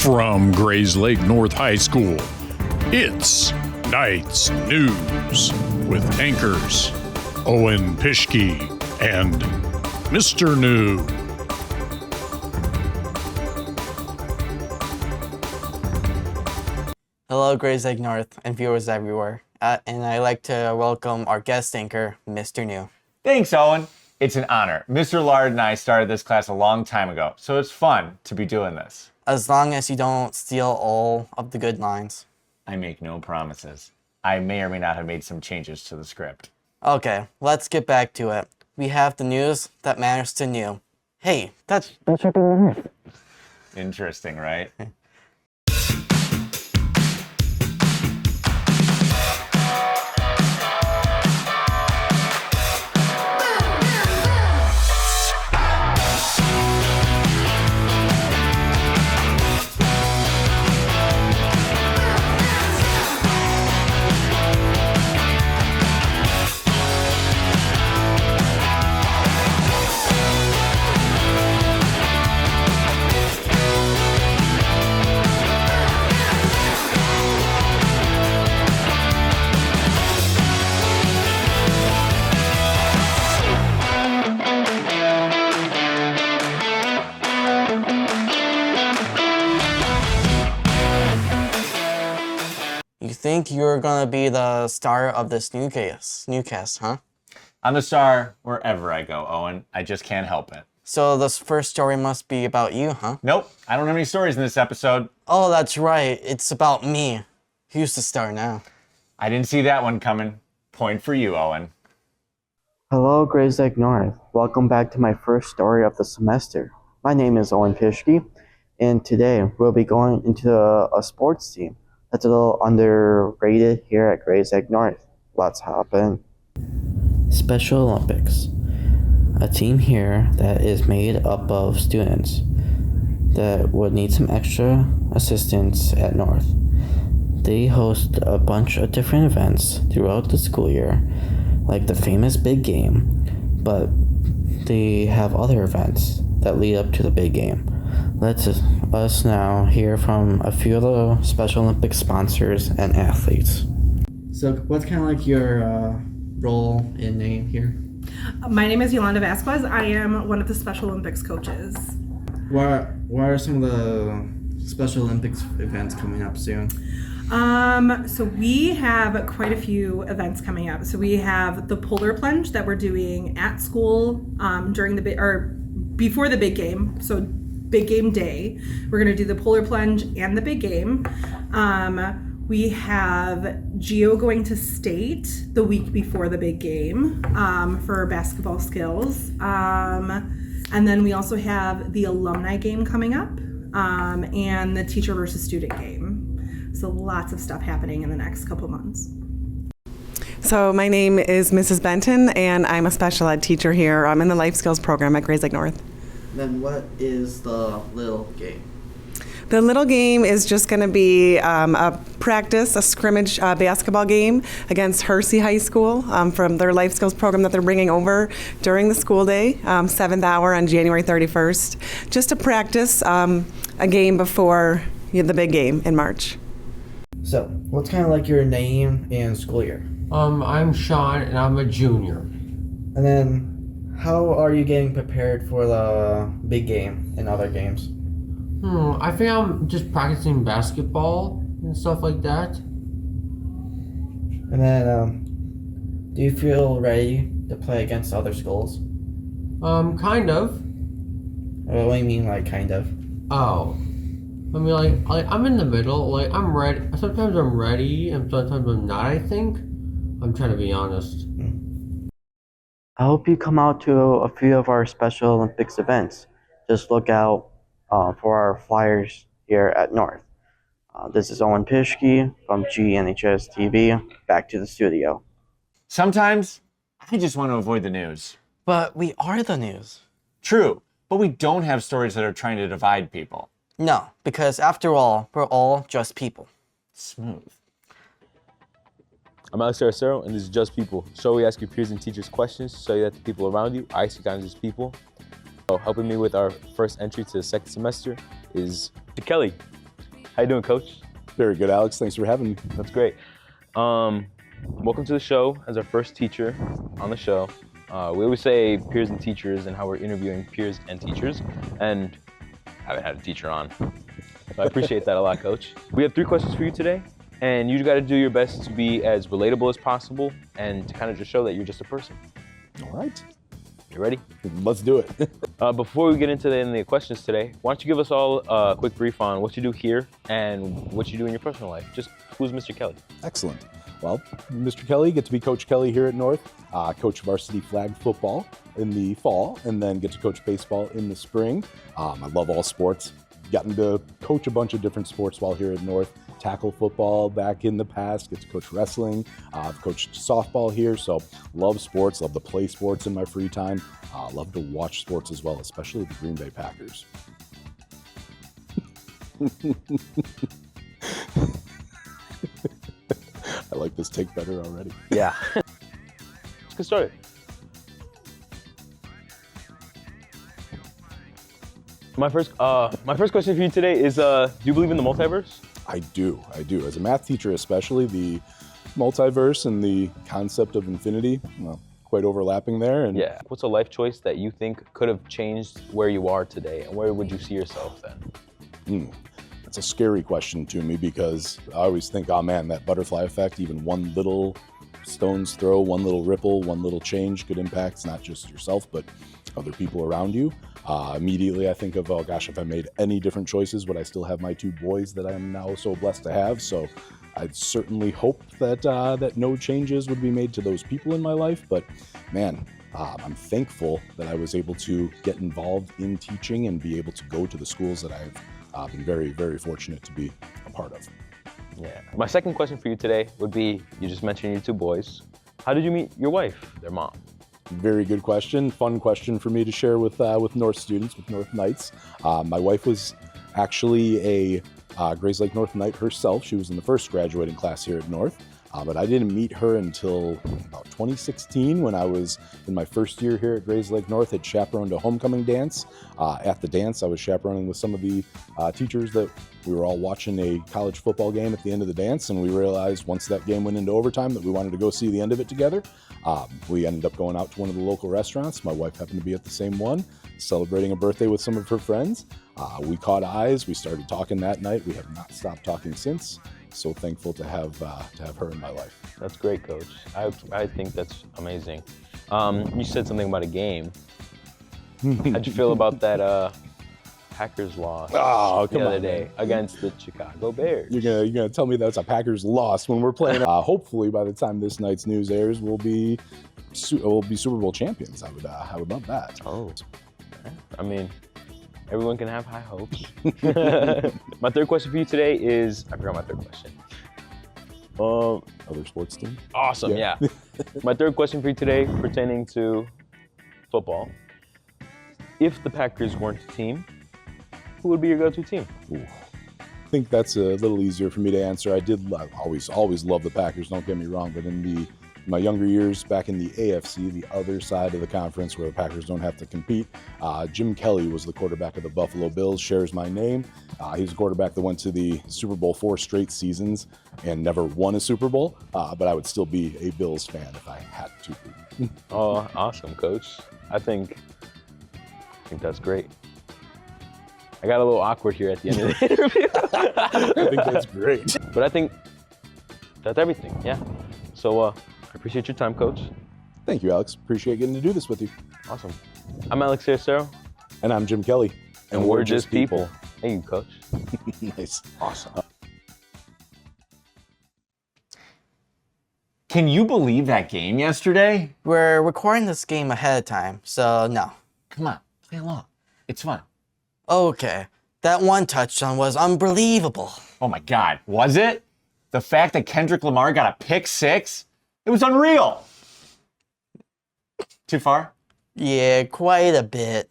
From Grays Lake North High School, it's Night's News with anchors Owen Pischke and Mr. New. Hello, Grays Lake North and viewers everywhere. And I'd like to welcome our guest anchor, Mr. New. Thanks, Owen. It's an honor. Mr. Lard and I started this class a long time ago, so it's fun to be doing this. As long as you don't steal all of the good lines. I make no promises. I may or may not have made some changes to the script. Okay, let's get back to it. We have the news that matters to New. Hey, that should be nice. Interesting, right? You think you're gonna be the star of this newscast, huh? I'm the star wherever I go, Owen. I just can't help it. So this first story must be about you, huh? Nope, I don't have any stories in this episode. Oh, that's right. It's about me. Who's the star now? I didn't see that one coming. Point for you, Owen. Hello, Grays Lake North. Welcome back to my first story of the semester. My name is Owen Pischke, and today we'll be going into a sports team that's a little underrated here at Grays Lake North. Let's hop in. Special Olympics. A team here that is made up of students that would need some extra assistance at North. They host a bunch of different events throughout the school year, like the famous big game, but they have other events that lead up to the big game. Let us now hear from a few of the Special Olympics sponsors and athletes. So what's kind of like your role and name here? My name is Yolanda Vasquez. I am one of the Special Olympics coaches. What are some of the Special Olympics events coming up soon? So we have quite a few events coming up. So we have the polar plunge that we're doing at school during before the big game. So big game day, we're going to do the polar plunge and the big game. We have Geo going to state the week before the big game for basketball skills. And then we also have the alumni game coming up and the teacher versus student game. So lots of stuff happening in the next couple months. So my name is Mrs. Benton, and I'm a special ed teacher here. I'm in the life skills program at Grays Lake North. Then what is the little game? The little game is just going to be a scrimmage basketball game against Hersey High School from their life skills program that they're bringing over during the school day, 7th hour on January 31st, just to practice a game before the big game in March. So, what's kind of like your name and school year? I'm Sean, and I'm a junior. And then, how are you getting prepared for the big game and other games? I think I'm just practicing basketball and stuff like that. And then, do you feel ready to play against other schools? Kind of. What do you mean, like, kind of? Oh. I mean, like I'm in the middle. Like, I'm ready. Sometimes I'm ready, and sometimes I'm not, I think. I'm trying to be honest. I hope you come out to a few of our Special Olympics events. Just look out for our flyers here at North. This is Owen Pischke from GNHS-TV. Back to the studio. Sometimes, I just want to avoid the news. But we are the news. True, but we don't have stories that are trying to divide people. No, because after all, we're all just people. Smooth. I'm Alex Aracero, and this is Just People. So we ask your peers and teachers questions to show you that the people around you are actually kind of just people. So helping me with our first entry to the second semester is Kelly. How you doing, Coach? Very good, Alex. Thanks for having me. That's great. Welcome to the show as our first teacher on the show. We always say peers and teachers and how we're interviewing peers and teachers, and I haven't had a teacher on. So I appreciate that a lot, Coach. We have 3 questions for you today, and you got to do your best to be as relatable as possible and to kind of just show that you're just a person. All right. You ready? Let's do it. Before we get into the questions today, why don't you give us all a quick brief on what you do here and what you do in your personal life? Just who's Mr. Kelly? Excellent. Well, Mr. Kelly, get to be Coach Kelly here at North, coach varsity flag football in the fall, and then get to coach baseball in the spring. I love all sports. Gotten to coach a bunch of different sports while here at North. Tackle football back in the past, get to coach wrestling. I've coached softball here, so love sports, love to play sports in my free time. Love to watch sports as well, especially the Green Bay Packers. I like this take better already. Yeah. Let's get started. My first question for you today is, do you believe in the multiverse? I do. As a math teacher especially, the multiverse and the concept of infinity, well, quite overlapping there. And yeah. What's a life choice that you think could have changed where you are today, and where would you see yourself then? That's a scary question to me because I always think, oh man, that butterfly effect, even one little stone's throw, one little ripple, one little change could impact not just yourself, but other people around you. Immediately I think of, oh gosh, if I made any different choices, would I still have my 2 boys that I'm now so blessed to have? So I'd certainly hope that that no changes would be made to those people in my life. But man, I'm thankful that I was able to get involved in teaching and be able to go to the schools that I've been very, very fortunate to be a part of. Yeah. My second question for you today would be, you just mentioned your 2 boys. How did you meet your wife, their mom? Very good question. Fun question for me to share with North students, with North Knights. My wife was actually a Grays Lake North Knight herself. She was in the first graduating class here at North. But I didn't meet her until about 2016 when I was in my first year here at Grays Lake North. Had chaperoned a homecoming dance. At the dance, I was chaperoning with some of the teachers that we were all watching a college football game at the end of the dance, and we realized once that game went into overtime that we wanted to go see the end of it together. We ended up going out to one of the local restaurants. My wife happened to be at the same one, celebrating a birthday with some of her friends. We caught eyes. We started talking that night. We have not stopped talking since. So thankful to have her in my life. That's great, Coach. I think that's amazing. You said something about a game. How'd you feel about that Packers loss the other day against the Chicago Bears? You're gonna tell me that's a Packers loss when we're playing? Hopefully, by the time this night's news airs, we'll be Super Bowl champions. I would love that. Oh, I mean, everyone can have high hopes. My third question for you today is, I forgot my third question. Other sports team? Awesome, yeah. My third question for you today pertaining to football. If the Packers weren't a team, who would be your go-to team? Ooh. I think that's a little easier for me to answer. I always love the Packers, don't get me wrong, but in my younger years back in the AFC, the other side of the conference where the Packers don't have to compete, Jim Kelly was the quarterback of the Buffalo Bills, shares my name. He's a quarterback that went to the Super Bowl 4 straight seasons and never won a Super Bowl, but I would still be a Bills fan if I had to be. Oh, awesome, Coach. I think that's great. I got a little awkward here at the end of the interview. I think that's great. But I think that's everything, yeah. So I appreciate your time, Coach. Thank you, Alex. Appreciate getting to do this with you. Awesome. I'm Alex Saracero. And I'm Jim Kelly. And we're just people. Thank you, Coach. Nice. Awesome. Can you believe that game yesterday? We're recording this game ahead of time, so no. Come on, play along. It's fun. Okay, that one touchdown was unbelievable. Oh my God, was it? The fact that Kendrick Lamar got a pick 6, it was unreal. Too far? Yeah, quite a bit.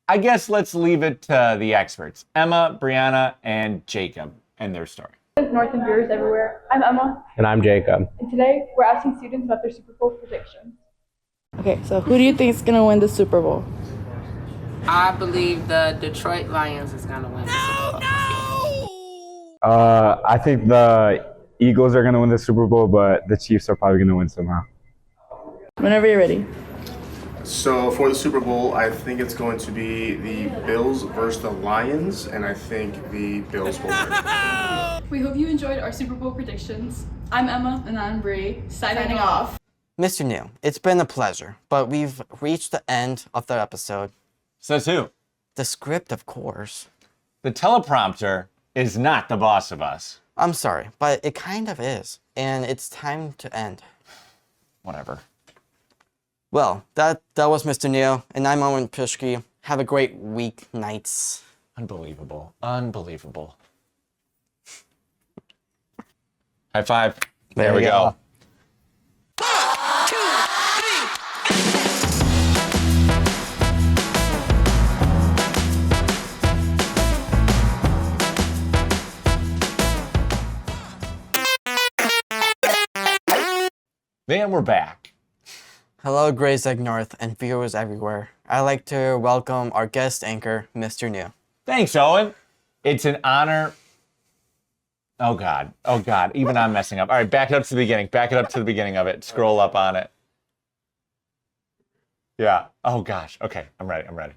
I guess let's leave it to the experts, Emma, Brianna, and Jacob, and their story. North and viewers everywhere. I'm Emma. And I'm Jacob. And today we're asking students about their Super Bowl predictions. Okay, so who do you think is going to win the Super Bowl? I believe the Detroit Lions is going to win the Super Bowl. I think the Eagles are going to win the Super Bowl, but the Chiefs are probably going to win somehow. Whenever you're ready. So for the Super Bowl, I think it's going to be the Bills versus the Lions, and I think the Bills will win. We hope you enjoyed our Super Bowl predictions. I'm Emma. And I'm Bree. Signing off. Mr. New, it's been a pleasure, but we've reached the end of the episode. Says who? The script, of course. The teleprompter is not the boss of us. I'm sorry, but it kind of is, and it's time to end. Whatever. Well, that was Mr. Neil, and I'm Owen Pishke. Have a great week, nights. Unbelievable. Unbelievable. High five. There we go. And we're back. Hello, Grays Lake North and viewers everywhere. I'd like to welcome our guest anchor, Mr. New. Thanks, Owen. It's an honor. Oh, God. Oh, God. Even I'm messing up. All right, back it up to the beginning. Back it up to the beginning of it. Scroll up on it. Yeah. Oh, gosh. Okay, I'm ready.